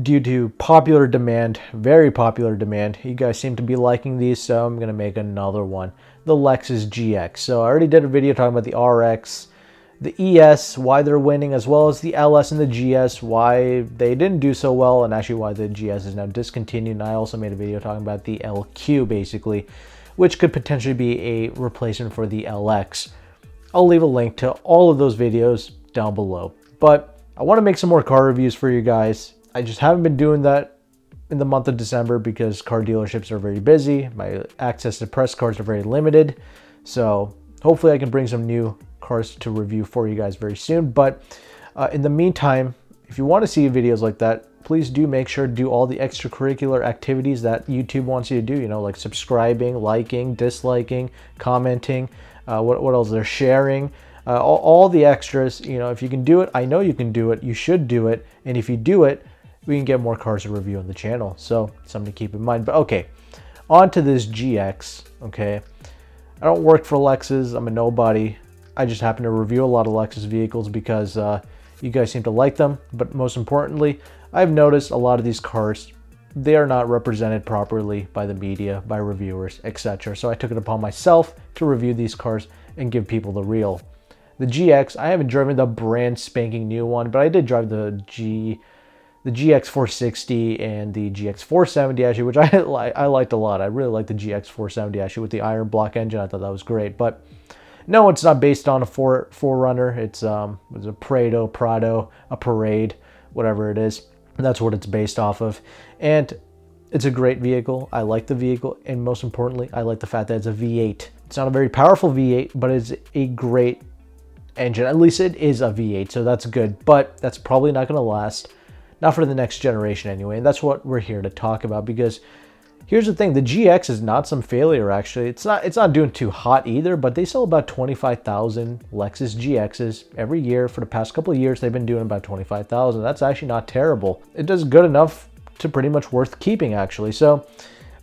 due to popular demand, very popular demand. You guys seem to be liking these, so I'm gonna make another one, the Lexus GX. So I already did a video talking about the RX, the ES, why they're winning, as well as the LS and the GS, why they didn't do so well, and actually why the GS is now discontinued. And I also made a video talking about the LQ, basically, which could potentially be a replacement for the LX. I'll leave a link to all of those videos down below. But I want to make some more car reviews for you guys. I just haven't been doing that in the month of December because car dealerships are very busy. My access to press cars are very limited. So hopefully I can bring some new cars to review for you guys very soon. But in the meantime, if you want to see videos like that, please do make sure to do all the extracurricular activities that YouTube wants you to do, you know, like subscribing, liking, disliking, commenting, what else? They're sharing, all the extras. You know, if you can do it, I know you can do it, you should do it. And if you do it, we can get more cars to review on the channel. So something to keep in mind. But okay, on to this GX, okay? I don't work for Lexus, I'm a nobody. I just happen to review a lot of Lexus vehicles because you guys seem to like them. But most importantly, I've noticed a lot of these cars, they are not represented properly by the media, by reviewers, etc. So I took it upon myself to review these cars and give people the real. The GX, I haven't driven the brand spanking new one, but I did drive the GX 460 and the GX 470 actually, which I liked a lot. I really liked the GX 470 actually with the iron block engine. I thought that was great. But no, it's not based on a 4Runner. It's a Prado, a Parade, whatever it is. And that's what it's based off of. And it's a great vehicle. I like the vehicle. And most importantly, I like the fact that it's a V8. It's not a very powerful V8, but it's a great engine. At least it is a V8, so that's good. But that's probably not going to last. Not for the next generation anyway. And that's what we're here to talk about, because here's the thing, the GX is not some failure actually. It's not doing too hot either, but they sell about 25,000 Lexus GXs every year. For the past couple of years, they've been doing about 25,000. That's actually not terrible. It does good enough to pretty much worth keeping actually. So,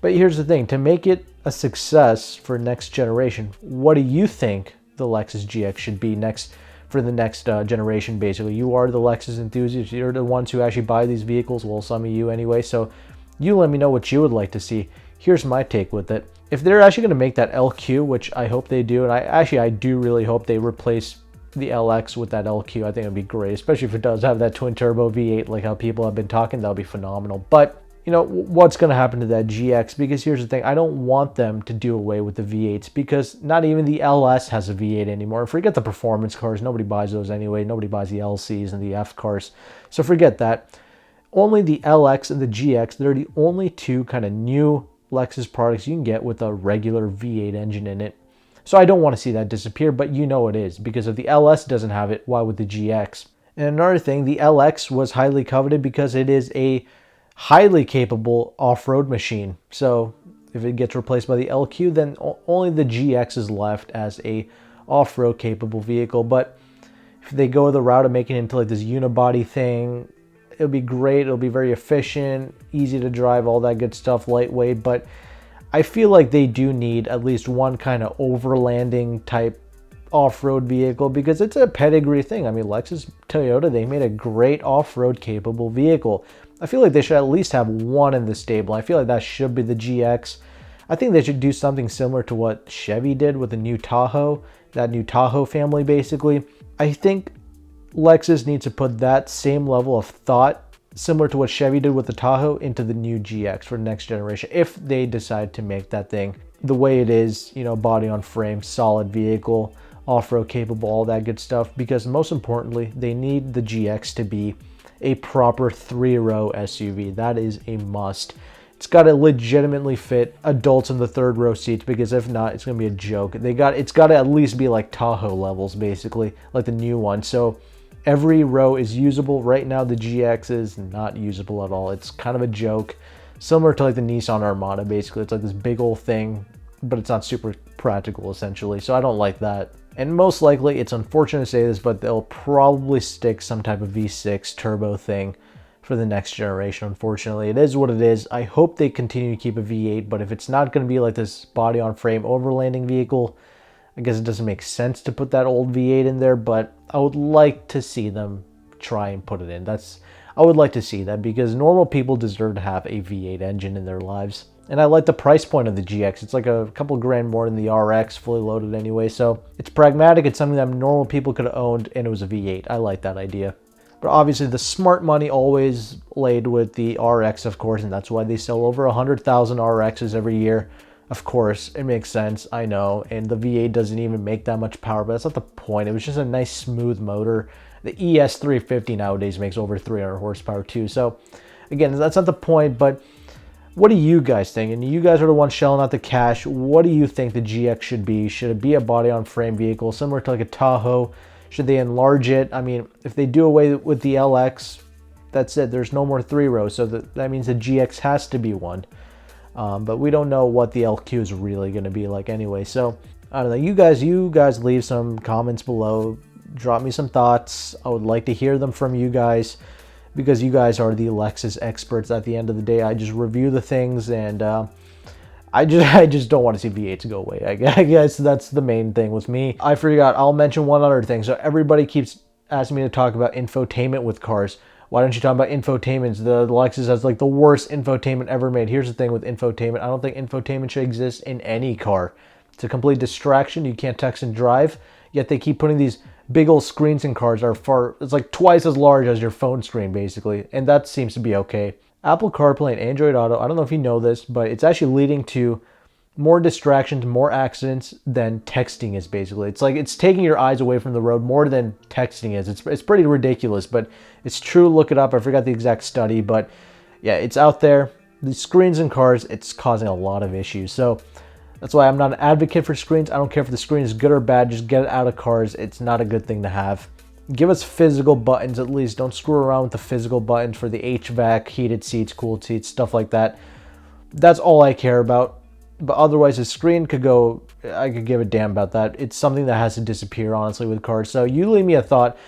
but here's the thing, to make it a success for next generation, what do you think the Lexus GX should be next for the next generation basically? You are the Lexus enthusiasts. You're the ones who actually buy these vehicles. Well, some of you anyway. So you let me know what you would like to see. Here's my take with it. If they're actually going to make that LQ, which I hope they do, and I do really hope they replace the LX with that LQ. I think it'd be great, especially if it does have that twin turbo V8 like how people have been talking. That'll be phenomenal. But you know, what's going to happen to that GX? Because here's the thing, I don't want them to do away with the V8s, because not even the LS has a V8 anymore. Forget the performance cars. Nobody buys those anyway. Nobody buys the LCs and the F cars. So forget that. Only the LX and the GX, they're the only two kind of new Lexus products you can get with a regular V8 engine in it. So I don't want to see that disappear, but you know it is, because if the LS doesn't have it, why would the GX? And another thing, the LX was highly coveted because it is a highly capable off-road machine. So if it gets replaced by the LQ, then only the GX is left as a off-road capable vehicle. But if they go the route of making it into like this unibody thing, it'll be great. It'll be very efficient, easy to drive, all that good stuff, lightweight. But I feel like they do need at least one kind of overlanding type off-road vehicle, because it's a pedigree thing. I mean, Lexus, Toyota, they made a great off-road capable vehicle. I feel like they should at least have one in the stable. I feel like that should be the GX. I think they should do something similar to what Chevy did with the new Tahoe, that new Tahoe family basically. I think Lexus needs to put that same level of thought, similar to what Chevy did with the Tahoe, into the new GX for the next generation, if they decide to make that thing the way it is, you know, body on frame, solid vehicle, off-road capable, all that good stuff. Because most importantly, they need the GX to be a proper 3-row SUV. That is a must. It's got to legitimately fit adults in the 3rd row seats, because if not, it's going to be a joke. It's got to at least be like Tahoe levels, basically, like the new one. So every row is usable. Right now, the GX is not usable at all. It's kind of a joke, similar to like the Nissan Armada, basically. It's like this big old thing, but it's not super practical, essentially. So I don't like that. And most likely, it's unfortunate to say this, but they'll probably stick some type of V6 turbo thing for the next generation. Unfortunately, it is what it is. I hope they continue to keep a V8, but if it's not going to be like this body on frame overlanding vehicle, I guess it doesn't make sense to put that old V8 in there, but I would like to see them try and put it in. I would like to see that because normal people deserve to have a V8 engine in their lives. And I like the price point of the GX. It's like a couple grand more than the RX, fully loaded anyway. So it's pragmatic. It's something that normal people could have owned, and it was a V8. I like that idea. But obviously the smart money always laid with the RX, of course, and that's why they sell over 100,000 RXs every year. Of course, it makes sense, I know, and the V8 doesn't even make that much power, but that's not the point. It was just a nice smooth motor. The ES350 nowadays makes over 300 horsepower too. So again, that's not the point, but what do you guys think? And you guys are the ones shelling out the cash. What do you think the GX should be? Should it be a body-on-frame vehicle similar to like a Tahoe? Should they enlarge it? I mean, if they do away with the LX, that's it. There's no more 3-rows, so that means the GX has to be one. But we don't know what the LQ is really going to be like anyway. So I don't know. You guys leave some comments below. Drop me some thoughts. I would like to hear them from you guys because you guys are the Lexus experts at the end of the day. I just review the things, and I just don't want to see V8s go away. I guess that's the main thing with me. I forgot, I'll mention one other thing. So everybody keeps asking me to talk about infotainment with cars. Why don't you talk about infotainments? The Lexus has like the worst infotainment ever made. Here's the thing with infotainment. I don't think infotainment should exist in any car. It's a complete distraction. You can't text and drive. Yet they keep putting these big old screens in cars that are it's like twice as large as your phone screen basically. And that seems to be okay. Apple CarPlay and Android Auto, I don't know if you know this, but it's actually leading to more distractions, more accidents than texting is basically. It's like it's taking your eyes away from the road more than texting is. It's pretty ridiculous, but it's true. Look it up. I forgot the exact study, but yeah, it's out there. The screens in cars, it's causing a lot of issues. So that's why I'm not an advocate for screens. I don't care if the screen is good or bad. Just get it out of cars. It's not a good thing to have. Give us physical buttons at least. Don't screw around with the physical buttons for the HVAC, heated seats, cooled seats, stuff like that. That's all I care about. But otherwise, the screen could go, I could give a damn about that. It's something that has to disappear, honestly, with cars. So you leave me a thought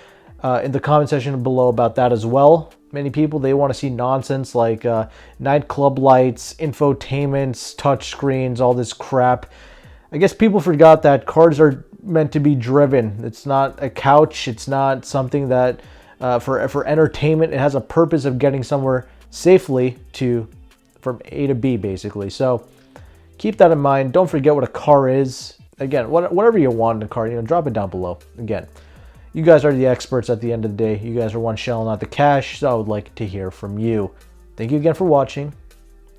in the comment section below about that as well. Many people, they want to see nonsense like nightclub lights, infotainments, touch screens, all this crap. I guess people forgot that cars are meant to be driven. It's not a couch. It's not something that for entertainment. It has a purpose of getting somewhere safely from A to B, basically. So keep that in mind. Don't forget what a car is. Again, whatever you want in a car, drop it down below. Again, you guys are the experts at the end of the day. You guys are one shelling out the cash, so I would like to hear from you. Thank you again for watching,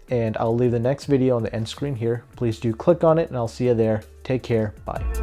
and I'll leave the next video on the end screen here. Please do click on it, and I'll see you there. Take care. Bye.